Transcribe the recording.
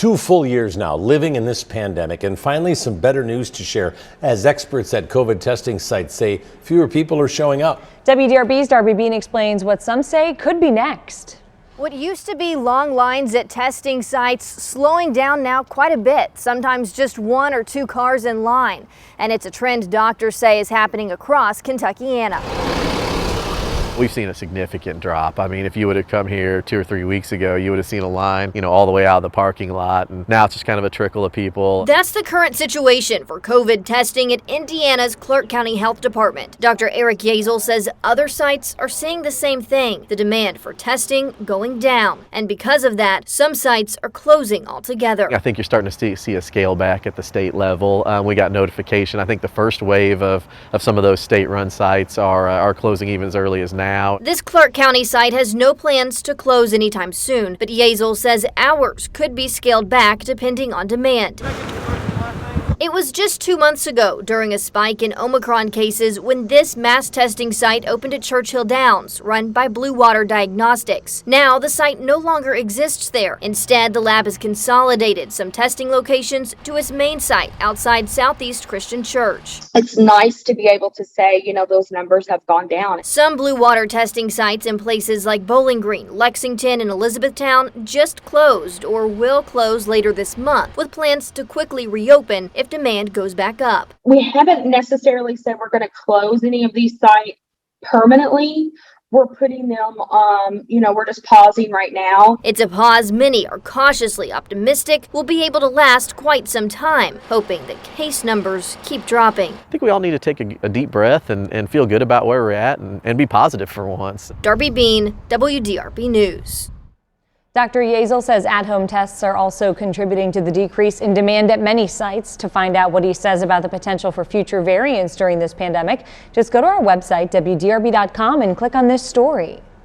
2 full years now living in this pandemic, and finally some better news to share as experts at COVID testing sites say fewer people are showing up. WDRB's Darby Bean explains what some say could be next. What used to be long lines at testing sites slowing down now quite a bit, sometimes just 1 or 2 cars in line. And it's a trend doctors say is happening across Kentuckiana. We've seen a significant drop. I mean, if you would have come here 2 or 3 weeks ago, you would have seen a line, all the way out of the parking lot. And now it's just kind of a trickle of people. That's the current situation for COVID testing at Indiana's Clark County Health Department. Dr. Eric Yazel says other sites are seeing the same thing, the demand for testing going down. And because of that, some sites are closing altogether. I think you're starting to see a scale back at the state level. We got notification. I think the first wave of some of those state-run sites are closing even as early as now. This Clark County site has no plans to close anytime soon, but Yazel says hours could be scaled back depending on demand. It was just 2 months ago, during a spike in Omicron cases, when this mass testing site opened at Churchill Downs, run by Blue Water Diagnostics. Now, the site no longer exists there. Instead, the lab has consolidated some testing locations to its main site outside Southeast Christian Church. It's nice to be able to say, those numbers have gone down. Some Blue Water testing sites in places like Bowling Green, Lexington, and Elizabethtown just closed or will close later this month, with plans to quickly reopen if demand goes back up. We haven't necessarily said we're going to close any of these sites permanently. We're putting them, we're just pausing right now. It's a pause many are cautiously optimistic will be able to last quite some time, hoping that case numbers keep dropping. I think we all need to take a deep breath and feel good about where we're at and be positive for once. Darby Bean, WDRB News. Dr. Yazel says at-home tests are also contributing to the decrease in demand at many sites. To find out what he says about the potential for future variants during this pandemic, just go to our website, WDRB.com, and click on this story.